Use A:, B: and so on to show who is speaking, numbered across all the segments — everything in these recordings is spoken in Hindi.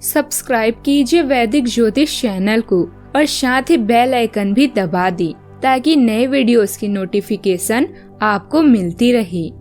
A: सब्सक्राइब कीजिए वैदिक ज्योतिष चैनल को और साथ ही बेल आइकन भी दबा दी ताकि नए वीडियोस की नोटिफिकेशन आपको मिलती रहे।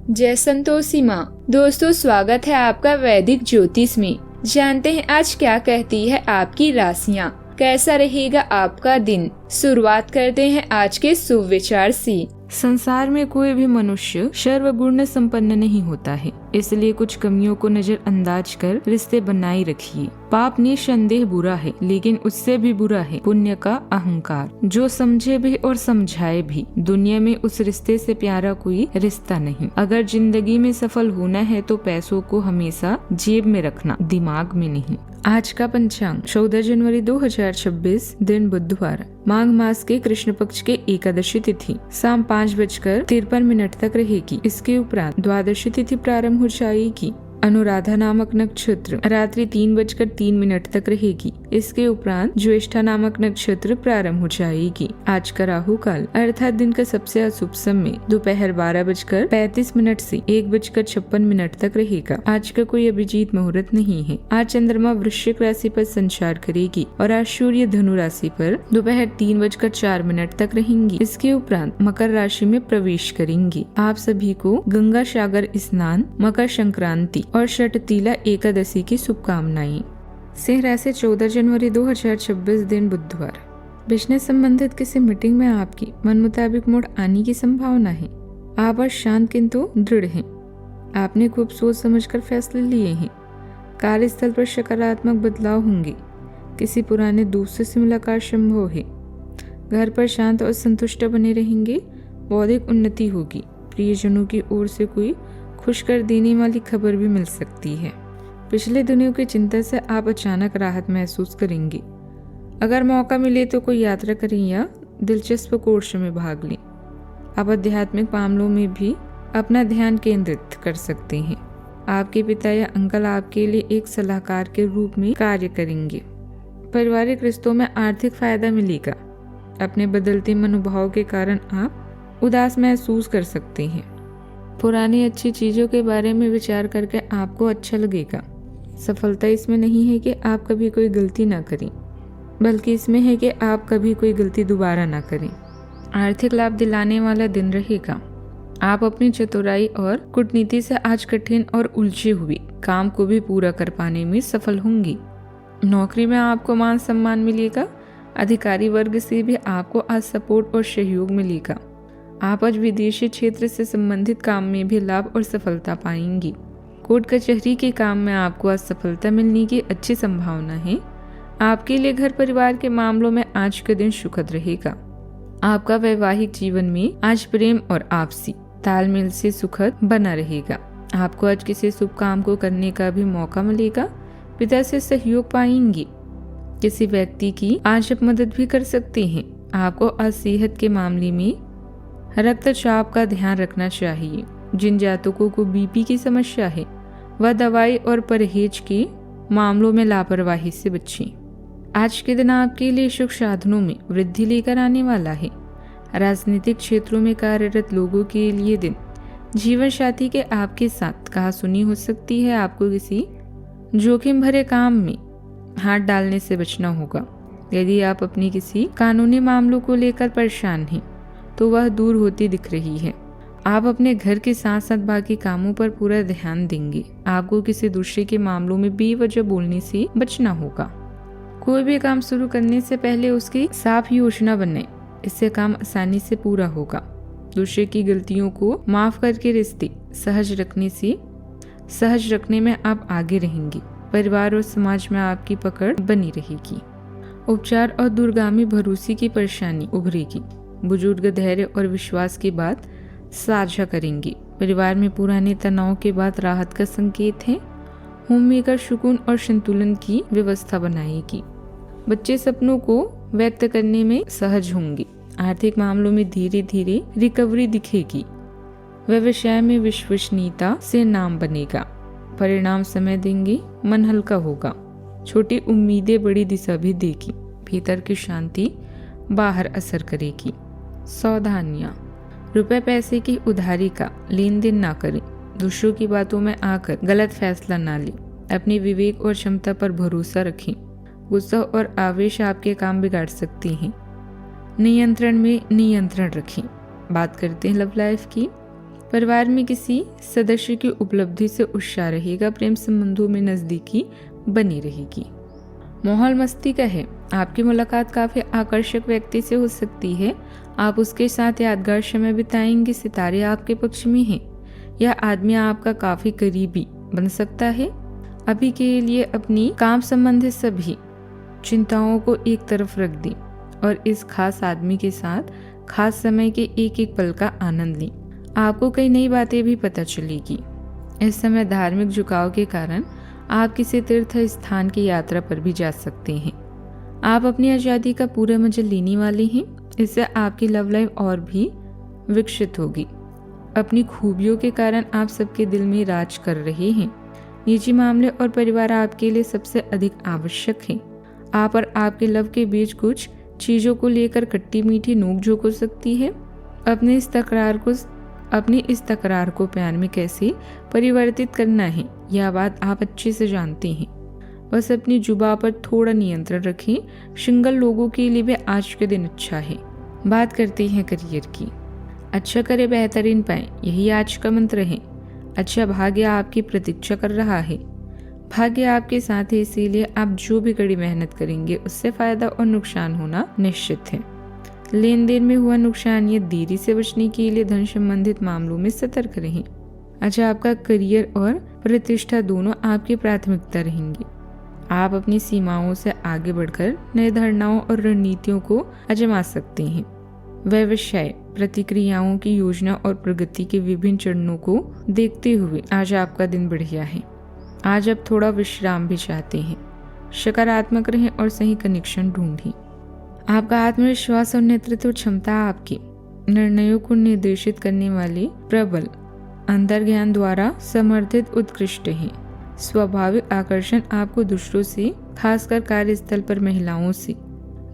A: जय संतोषी माँ। दोस्तों, स्वागत है आपका वैदिक ज्योतिष में। जानते हैं आज क्या कहती है आपकी राशियाँ, कैसा रहेगा आपका दिन। शुरुआत करते हैं आज के शुभ विचार से। संसार में कोई भी मनुष्य सर्वगुण संपन्न नहीं होता है, इसलिए कुछ कमियों को नजरअंदाज कर रिश्ते बनाए रखिए। पाप निसंदेह बुरा है, लेकिन उससे भी बुरा है पुण्य का अहंकार। जो समझे भी और समझाए भी, दुनिया में उस रिश्ते से प्यारा कोई रिश्ता नहीं। अगर जिंदगी में सफल होना है तो पैसों को हमेशा जेब में रखना, दिमाग में नहीं। आज का पंचांग 14 जनवरी 2026, दिन बुधवार। माघ मास के कृष्ण पक्ष के एकादशी तिथि शाम 5:53 तक रहेगी। इसके उपरांत द्वादशी तिथि प्रारंभ हो जाएगी। अनुराधा नामक नक्षत्र रात्रि 3:03 तक रहेगी। इसके उपरांत ज्येष्ठा नामक नक्षत्र प्रारंभ हो जाएगी। आज का राहु काल अर्थात दिन का सबसे अशुभ समय दोपहर 12:35 से 1:56 तक रहेगा। आज का कोई अभिजीत मुहूर्त नहीं है। आज चंद्रमा वृश्चिक राशि पर संचार करेगी और आज सूर्य धनु राशि पर दोपहर 3:04 तक रहेंगी। इसके उपरांत मकर राशि में प्रवेश करेंगी। आप सभी को गंगा सागर स्नान, मकर संक्रांति और षटतिला एकादशी की शुभकामनाएं। सिंह राशि 14 जनवरी 2026, दिन बुधवार। बिजनेस संबंधित किसी मीटिंग में आपकी मन मुताबिक मोड़ आने की संभावना है। आप आज शांत किंतु दृढ़ हैं। आपने खूब सोच समझकर फैसले लिए हैं। कार्यस्थल पर सकारात्मक बदलाव होंगे। किसी पुराने दोस्त से मुलाकात संभव है। घर पर शांत और संतुष्ट बने रहेंगे। बौद्धिक उन्नति होगी। प्रियजनों की ओर से कोई खुश कर देने वाली खबर भी मिल सकती है। पिछले दिनों की चिंता से आप अचानक राहत महसूस करेंगे। अगर मौका मिले तो कोई यात्रा करें या दिलचस्प कोर्स में भाग लें। आप आध्यात्मिक मामलों में भी अपना ध्यान केंद्रित कर सकते हैं। आपके पिता या अंकल आपके लिए एक सलाहकार के रूप में कार्य करेंगे। पारिवारिक रिश्तों में आर्थिक फायदा मिलेगा। अपने बदलते मनोभाव के कारण आप उदास महसूस कर सकते हैं। पुरानी अच्छी चीजों के बारे में विचार करके आपको अच्छा लगेगा। सफलता इसमें नहीं है कि आप कभी कोई गलती ना करें, बल्कि इसमें है कि आप कभी कोई गलती दोबारा ना करें। आर्थिक लाभ दिलाने वाला दिन रहेगा। आप अपनी चतुराई और कूटनीति से आज कठिन और उलझे हुए काम को भी पूरा कर पाने में सफल होंगी। नौकरी में आपको मान सम्मान मिलेगा। अधिकारी वर्ग से भी आपको आज सपोर्ट और सहयोग मिलेगा। आप आज विदेशी क्षेत्र से संबंधित काम में भी लाभ और सफलता पाएंगी। कोर्ट कचहरी के काम में आपको आज सफलता मिलने की अच्छी संभावना है। आपके लिए घर परिवार के मामलों में आज का दिन सुखद रहेगा। आपका वैवाहिक जीवन में आज प्रेम और आपसी तालमेल से सुखद बना रहेगा। आपको आज किसी शुभ काम को करने का भी मौका मिलेगा। पिता से सहयोग पाएंगी। किसी व्यक्ति की आज आप मदद भी कर सकते हैं। आपको आज सेहत के मामले में रक्तचाप का ध्यान रखना चाहिए। जिन जातकों को बीपी की समस्या है वह दवाई और परहेज के मामलों में लापरवाही से बचें। आज के दिन आपके लिए सुख साधनों में वृद्धि लेकर आने वाला है। राजनीतिक क्षेत्रों में कार्यरत लोगों के लिए दिन जीवन साथी के आपके साथ कहासुनी हो सकती है। आपको किसी जोखिम भरे काम में हाथ डालने से बचना होगा। यदि आप अपनी किसी कानूनी मामलों को लेकर परेशान हैं तो वह दूर होती दिख रही है। आप अपने घर के साथ साथ बाकी कामों पर पूरा ध्यान देंगे। आपको किसी दूसरे के मामलों में बेवजह बोलने से बचना होगा। कोई भी काम शुरू करने से पहले उसकी साफ योजना बनाएं। इससे काम आसानी से पूरा होगा। दूसरे की गलतियों को माफ करके रिश्ते सहज रखने में आप आगे रहेंगे। परिवार और समाज में आपकी पकड़ बनी रहेगी। उपचार और दूरगामी भरोसे की परेशानी उभरेगी। बुजुर्ग धैर्य और विश्वास की बात साझा करेंगे। परिवार में पुराने तनाव के बाद राहत का संकेत है। होम मेकर सुकून और संतुलन की व्यवस्था बनाएगी। बच्चे सपनों को व्यक्त करने में सहज होंगे। आर्थिक मामलों में धीरे धीरे रिकवरी दिखेगी। व्यवसाय में विश्वसनीयता से नाम बनेगा। परिणाम समय देंगे। मन हल्का होगा। छोटी उम्मीदें बड़ी दिशा भी देगी। भीतर की शांति बाहर असर करेगी। सावधानियां। रुपए पैसे की उधारी का लेन देन ना करें। दूसरों की बातों में आकर गलत फैसला ना लें। अपने विवेक और क्षमता पर भरोसा रखें। गुस्सा और आवेश आपके काम बिगाड़ सकते हैं। नियंत्रण में नियंत्रण रखें। बात करते हैं लव लाइफ की। परिवार में किसी सदस्य की उपलब्धि से उत्साह रहेगा। प्रेम संबंधों में नजदीकी बनी रहेगी। माहौल मस्ती का है। आपकी मुलाकात काफी आकर्षक व्यक्ति से हो सकती है। आप उसके साथ यादगार समय बिताएंगे। सितारे आपके पक्ष में हैं। यह आदमी आपका काफी करीबी बन सकता है। अभी के लिए अपनी काम संबंधित सभी चिंताओं को एक तरफ रख दें और इस खास आदमी के साथ खास समय के एक एक पल का आनंद लें। आपको कई नई बातें भी पता चलेगी। इस समय धार्मिक झुकाव के कारण आप किसी तीर्थ स्थान की यात्रा पर भी जा सकते हैं। आप अपनी आज़ादी का पूरा मजा लेने वाले हैं। इससे आपकी लव लाइफ और भी विकसित होगी। अपनी खूबियों के कारण आप सबके दिल में राज कर रहे हैं। निजी मामले और परिवार आपके लिए सबसे अधिक आवश्यक है। आप और आपके लव के बीच कुछ चीजों को लेकर खट्टी मीठी नोकझोंक हो सकती है। अपनी इस तकरार को प्यार में कैसे परिवर्तित करना है, यह बात आप अच्छे से जानते हैं। बस अपनी जुबान पर थोड़ा नियंत्रण रखें। सिंगल लोगों के लिए भी आज के दिन अच्छा है। बात करते हैं करियर की। अच्छा करे बेहतरीन पाए, यही आज का मंत्र है। अच्छा भाग्य आपकी प्रतीक्षा कर रहा है। भाग्य आपके साथ है, इसीलिए आप जो भी कड़ी मेहनत करेंगे उससे फायदा और नुकसान होना निश्चित है। लेन देन में हुआ नुकसान या देरी से बचने के लिए धन संबंधित मामलों में सतर्क रहें। अच्छा आपका करियर और प्रतिष्ठा दोनों आपकी प्राथमिकता रहेंगी। आप अपनी सीमाओं से आगे बढ़कर नए धारणाओं और रणनीतियों को आजमा सकते हैं। व्यवसाय प्रतिक्रियाओं की योजना और प्रगति के विभिन्न चरणों को देखते हुए आज आपका दिन बढ़िया है। आज आप थोड़ा विश्राम भी चाहते हैं। सकारात्मक रहें और सही कनेक्शन ढूंढें। आपका आत्मविश्वास और नेतृत्व क्षमता आपके निर्णयों को निर्देशित करने वाले प्रबल अंतर्ज्ञान द्वारा समर्थित उत्कृष्ट है। स्वाभाविक आकर्षण आपको दूसरों से, खासकर कार्यस्थल पर महिलाओं से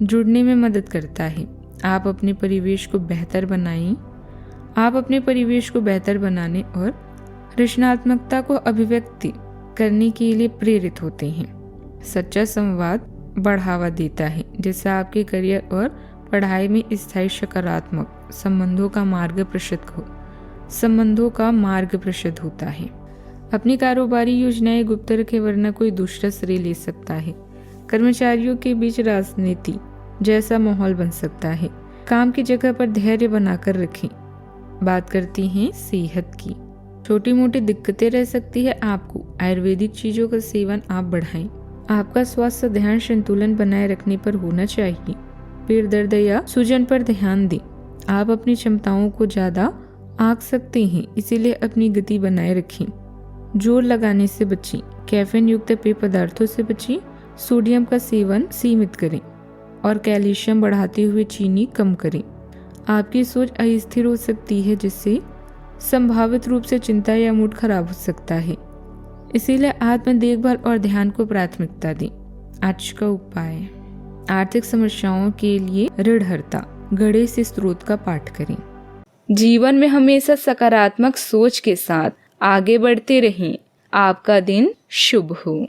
A: जुड़ने में मदद करता है। आप अपने परिवेश को बेहतर बनाने और रचनात्मकता को अभिव्यक्ति करने के लिए प्रेरित होते हैं। सच्चा संवाद बढ़ावा देता है, जिससे आपके करियर और पढ़ाई में स्थायी सकारात्मक संबंधों का मार्ग प्रशस्त होता है। अपनी कारोबारी योजनाएं गुप्त रखें, वरना कोई दूसरा श्रेय ले सकता है। कर्मचारियों के बीच राजनीति जैसा माहौल बन सकता है। काम की जगह पर धैर्य बनाकर रखें। बात करती हैं सेहत की। छोटी मोटी दिक्कतें रह सकती है। आपको आयुर्वेदिक चीजों का सेवन आप बढ़ाएं। आपका स्वास्थ्य ध्यान संतुलन बनाए रखने पर होना चाहिए। पेट दर्द या सूजन पर ध्यान दें। आप अपनी क्षमताओं को ज्यादा आंक सकते हैं, इसीलिए अपनी गति बनाए रखें। जोर लगाने से बचें। कैफीन युक्त पेय पदार्थों से बचें। सोडियम का सेवन सीमित करें और कैल्शियम बढ़ाते हुए चीनी कम करें। आपकी सोच अस्थिर हो सकती है, जिससे संभावित रूप से चिंता या मूड खराब हो सकता है। इसीलिए आत्म देखभाल और ध्यान को प्राथमिकता दें। आज का उपाय, आर्थिक समस्याओं के लिए ऋणहर्ता गणेश स्त्रोत का पाठ करें। जीवन में हमेशा सकारात्मक सोच के साथ आगे बढ़ते रहें। आपका दिन शुभ हो।